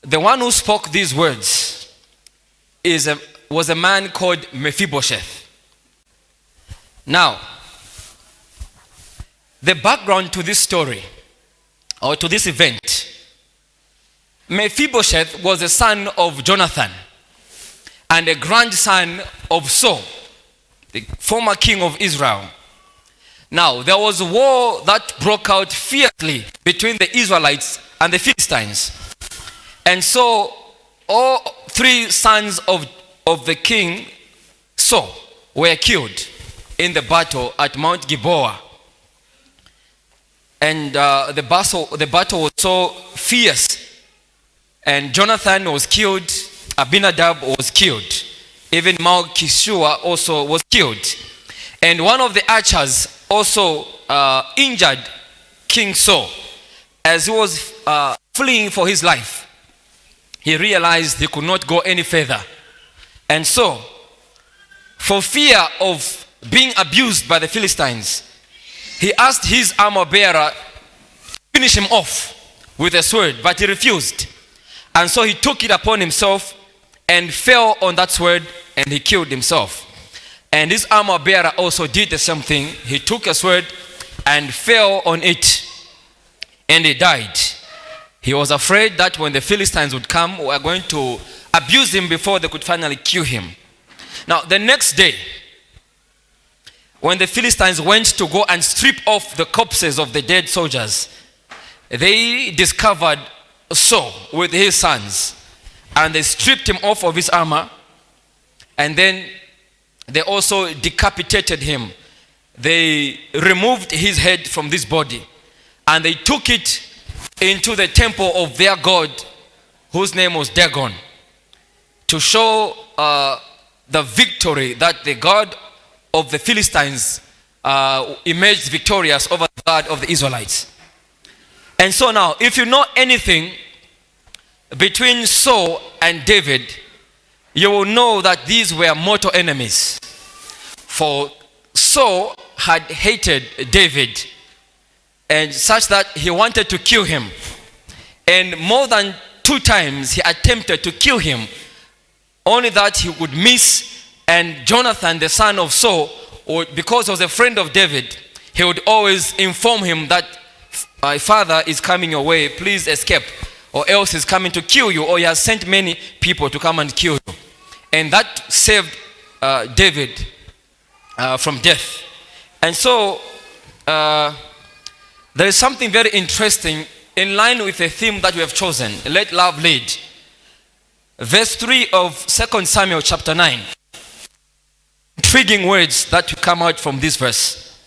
the one who spoke these words was a man called Mephibosheth. Now, the background to this story, or to this event, Mephibosheth was the son of Jonathan and a grandson of Saul, the former king of Israel. Now, there was a war that broke out fiercely between the Israelites and the Philistines. And so, all three sons of the king Saul were killed in the battle at Mount Gilboa. And the battle was so fierce. And Jonathan was killed, Abinadab was killed. Even Malchishua also was killed. And one of the archers also injured King Saul. As he was fleeing for his life, he realized he could not go any further. And so, for fear of being abused by the Philistines, he asked his armor bearer to finish him off with a sword, but he refused. And so he took it upon himself and fell on that sword, and he killed himself. And his armor bearer also did the same thing. He took a sword and fell on it, and he died. He was afraid that when the Philistines would come, we were going to abuse him before they could finally kill him. Now, the next day, when the Philistines went to go and strip off the corpses of the dead soldiers, they discovered Saul with his sons, and they stripped him off of his armor, and then they also decapitated him. They removed his head from this body, and they took it into the temple of their god, whose name was Dagon, to show the victory that the god of the Philistines emerged victorious over the God of the Israelites. And so now, if you know anything between Saul and David, you will know that these were mortal enemies. For Saul had hated David, and such that he wanted to kill him. And more than 2 times he attempted to kill him, only that he would miss. And Jonathan, the son of Saul, because he was a friend of David, he would always inform him that my father is coming your way, please escape, or else he's coming to kill you, or he has sent many people to come and kill you. And that saved David from death. And so there is something very interesting in line with the theme that we have chosen, let love lead. Verse 3 of 2 Samuel chapter 9. Intriguing words that come out from this verse.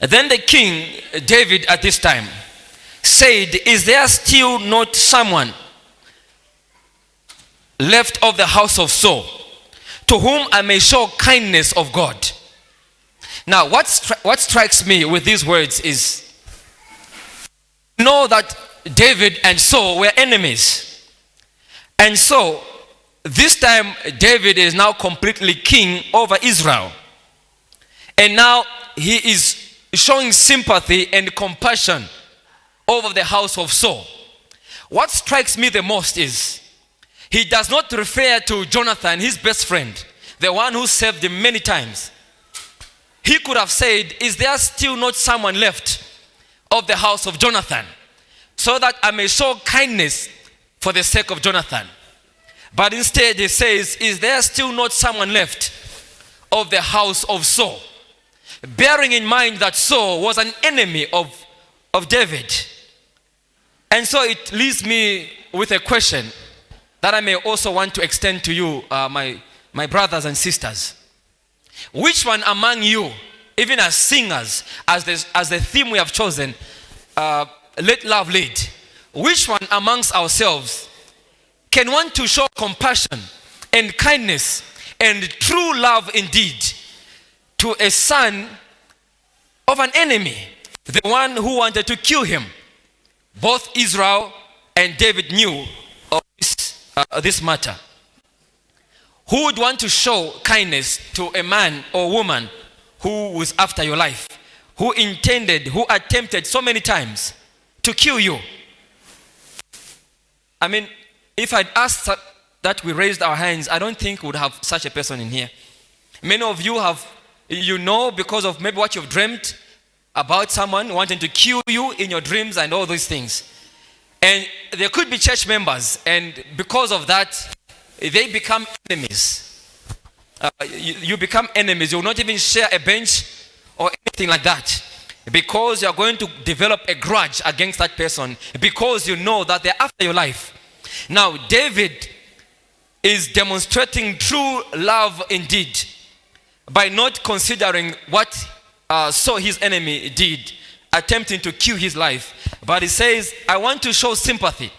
Then the king, David at this time, said, is there still not someone left of the house of Saul, to whom I may show kindness of God? Now, what strikes me with these words is, know that David and Saul were enemies. And so, this time, David is now completely king over Israel. And now he is showing sympathy and compassion over the house of Saul. What strikes me the most is, he does not refer to Jonathan, his best friend, the one who saved him many times. He could have said, is there still not someone left of the house of Jonathan, so that I may show kindness for the sake of Jonathan? But instead he says, is there still not someone left of the house of Saul? Bearing in mind that Saul was an enemy of David. And so it leaves me with a question that I may also want to extend to you, my brothers and sisters. Which one among you, even as singers, as the theme we have chosen, let love lead, which one amongst ourselves can want to show compassion and kindness and true love indeed to a son of an enemy, the one who wanted to kill him? Both Israel and David knew of this matter. Who would want to show kindness to a man or woman who was after your life, who attempted so many times to kill you? I mean, if I'd asked that we raised our hands, I don't think we would have such a person in here. Many of you have, because of maybe what you've dreamt about someone wanting to kill you in your dreams and all those things. And there could be church members, and because of that, they become enemies. You become enemies. You will not even share a bench or anything like that, because you are going to develop a grudge against that person, because you know that they're after your life. Now, David is demonstrating true love indeed by not considering what Saul, his enemy, did, attempting to kill his life. But he says, I want to show sympathy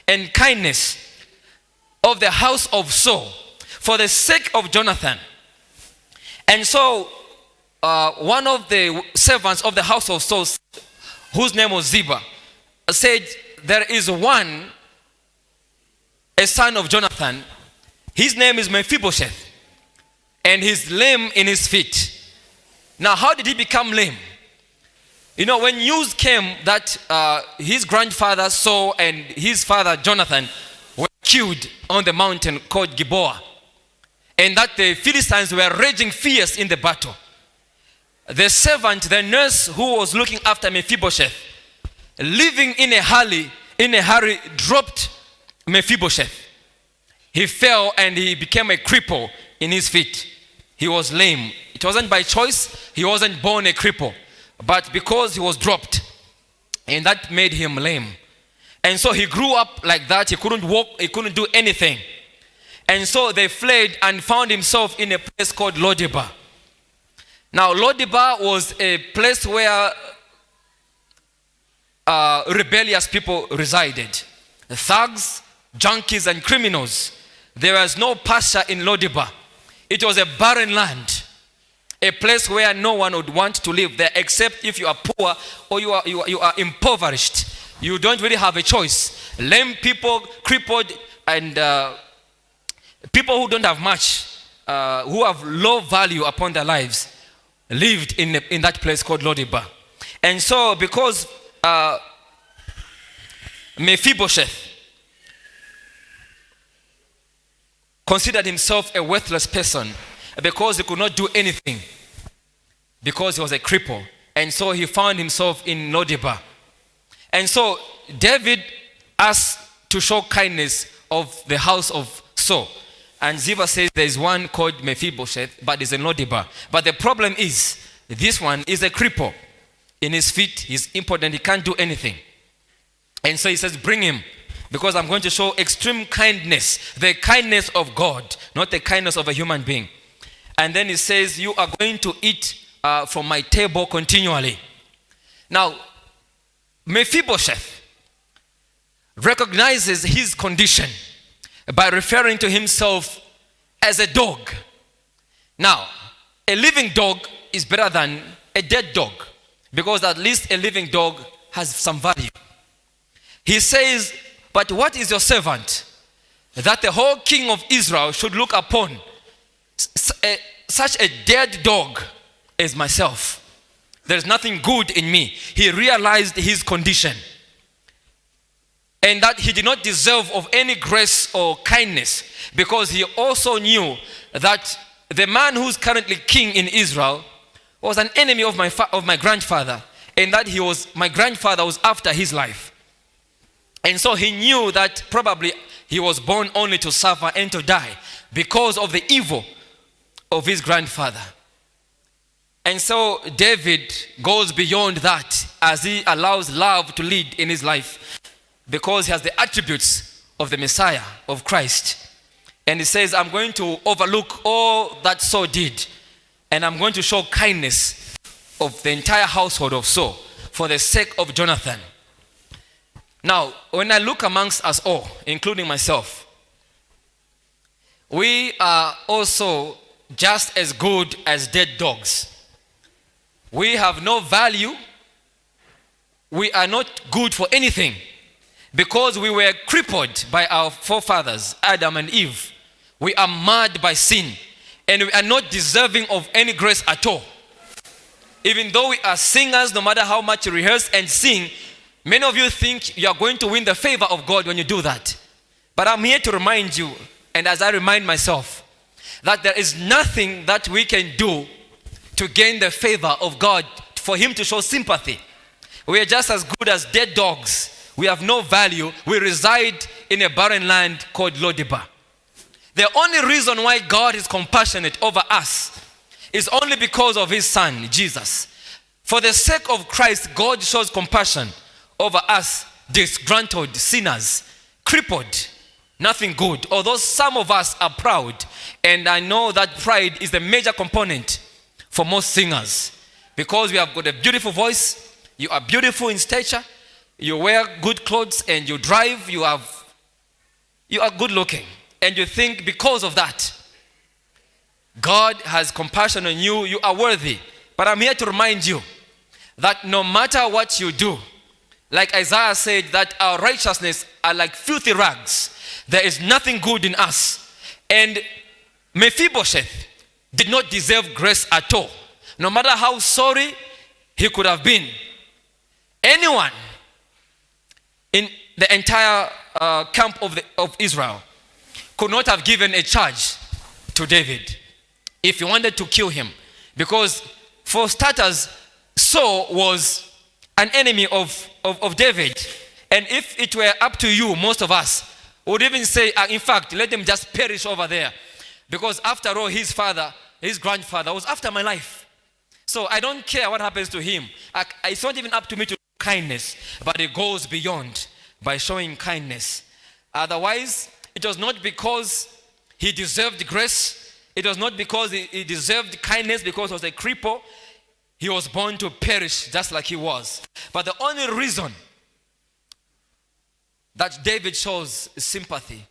and kindness of the house of Saul for the sake of Jonathan. And so one of the servants of the house of Saul, whose name was Ziba, said, there is one, a son of Jonathan, his name is Mephibosheth, and he's lame in his feet. Now, how did he become lame? When news came that his grandfather Saul and his father Jonathan were killed on the mountain called Gilboa, and that the Philistines were raging fierce in the battle, the servant, the nurse who was looking after Mephibosheth, living in a hurry, dropped Mephibosheth. He fell and he became a cripple in his feet. He was lame. It wasn't by choice. He wasn't born a cripple, but because he was dropped, and that made him lame. And so he grew up like that. He couldn't walk. He couldn't do anything. And so they fled and found himself in a place called Lodebar. Now, Lodebar was a place where rebellious people resided. Thugs, junkies, and criminals. There was no pasture in Lodebar. It was a barren land. A place where no one would want to live there, except if you are poor or you are impoverished. You don't really have a choice. Lame people, crippled, and people who don't have much, who have low value upon their lives, lived in that place called Lodebar. And so because Mephibosheth considered himself a worthless person, because he could not do anything, because he was a cripple, and so he found himself in Lodebar. And so David asked to show kindness of the house of Saul. And Ziba says there is one called Mephibosheth, but it's in Lodebar. But the problem is, this one is a cripple. In his feet, he's impotent, he can't do anything. And so he says, bring him, because I'm going to show extreme kindness, the kindness of God, not the kindness of a human being. And then he says, you are going to eat from my table continually. Now, Mephibosheth recognizes his condition by referring to himself as a dog. Now, a living dog is better than a dead dog, because at least a living dog has some value. He says, but what is your servant, that the whole king of Israel should look upon such a dead dog as myself? There is nothing good in me. He realized his condition, and that he did not deserve of any grace or kindness, because he also knew that the man who's currently king in Israel was an enemy of my grandfather, and that my grandfather was after his life. And so he knew that probably he was born only to suffer and to die because of the evil of his grandfather. And so David goes beyond that as he allows love to lead in his life, because he has the attributes of the Messiah, of Christ. And he says, I'm going to overlook all that Saul did, and I'm going to show kindness of the entire household of Saul for the sake of Jonathan. Now, when I look amongst us all, including myself, we are also just as good as dead dogs. We have no value. We are not good for anything, because we were crippled by our forefathers, Adam and Eve. We are marred by sin, and we are not deserving of any grace at all. Even though we are singers, no matter how much you rehearse and sing, many of you think you are going to win the favor of God when you do that. But I'm here to remind you, and as I remind myself, that there is nothing that we can do to gain the favor of God, for him to show sympathy. We are just as good as dead dogs. We have no value. We reside in a barren land called Lodibar. The only reason why God is compassionate over us is only because of his son, Jesus. For the sake of Christ, God shows compassion over us, disgruntled sinners, crippled, nothing good. Although some of us are proud, and I know that pride is the major component for most singers, because we have got a beautiful voice, you are beautiful in stature, you wear good clothes, and you drive, you are good looking, and you think because of that God has compassion on you, you are worthy. But I'm here to remind you that no matter what you do, like Isaiah said, that our righteousness are like filthy rags. There is nothing good in us. And Mephibosheth did not deserve grace at all. No matter how sorry he could have been, anyone in the entire camp of Israel could not have given a charge to David if he wanted to kill him. Because for starters, Saul was an enemy of David. And if it were up to you, most of us would even say, in fact, let them just perish over there. Because after all, his grandfather was after my life. So I don't care what happens to him. It's not even up to me to do kindness, but it goes beyond by showing kindness. Otherwise, it was not because he deserved grace. It was not because he deserved kindness because he was a cripple. He was born to perish just like he was. But the only reason that David shows sympathy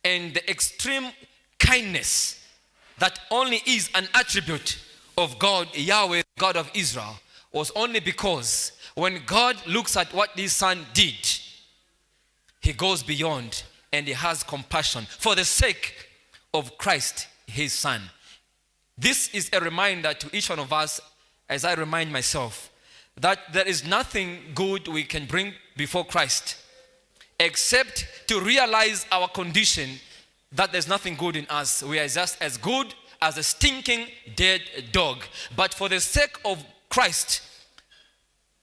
and the extreme kindness that only is an attribute of God, Yahweh, God of Israel, was only because when God looks at what his son did, he goes beyond and he has compassion for the sake of Christ, his son. This is a reminder to each one of us, as I remind myself, that there is nothing good we can bring before Christ except to realize our condition, that there's nothing good in us. We are just as good as a stinking dead dog. But for the sake of Christ,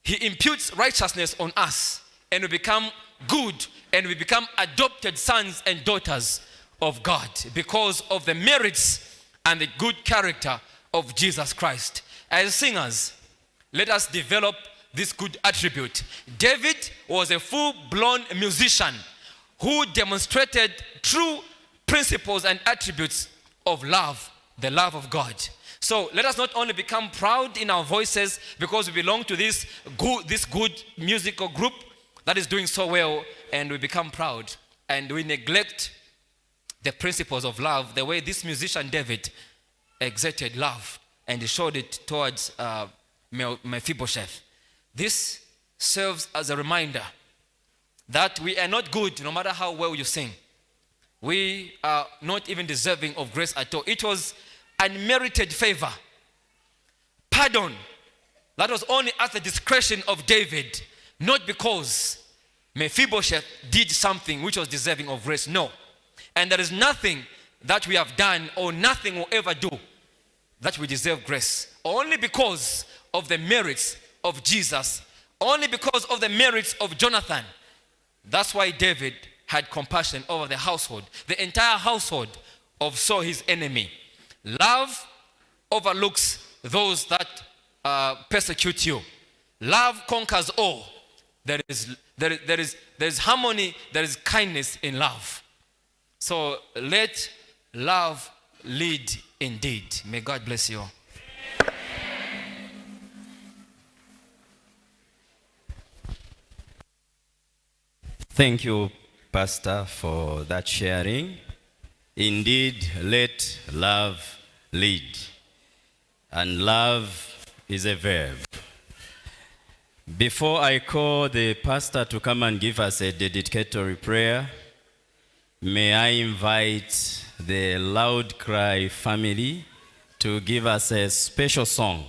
he imputes righteousness on us, and we become good, and we become adopted sons and daughters of God because of the merits and the good character of Jesus Christ. As singers, let us develop this good attribute. David was a full-blown musician who demonstrated true principles and attributes of love, the love of God. So let us not only become proud in our voices because we belong to this good musical group that is doing so well, and we become proud and we neglect the principles of love, the way this musician David exerted love, and he showed it towards Mephibosheth. This serves as a reminder that we are not good no matter how well you sing. We are not even deserving of grace at all. It was unmerited favor. Pardon. That was only at the discretion of David, not because Mephibosheth did something which was deserving of grace. No. And there is nothing that we have done or nothing we'll ever do that we deserve grace. Only because of the merits of Jesus. Only because of the merits of Jonathan. That's why David had compassion over the household. The entire household of Saul, his enemy. Love overlooks those that persecute you. Love conquers all. There is harmony, there is kindness in love. So let love lead indeed. May God bless you. Thank you, Pastor, for that sharing. Indeed, let love lead. And love is a verb. Before I call the pastor to come and give us a dedicatory prayer, may I invite the Loud Cry family to give us a special song.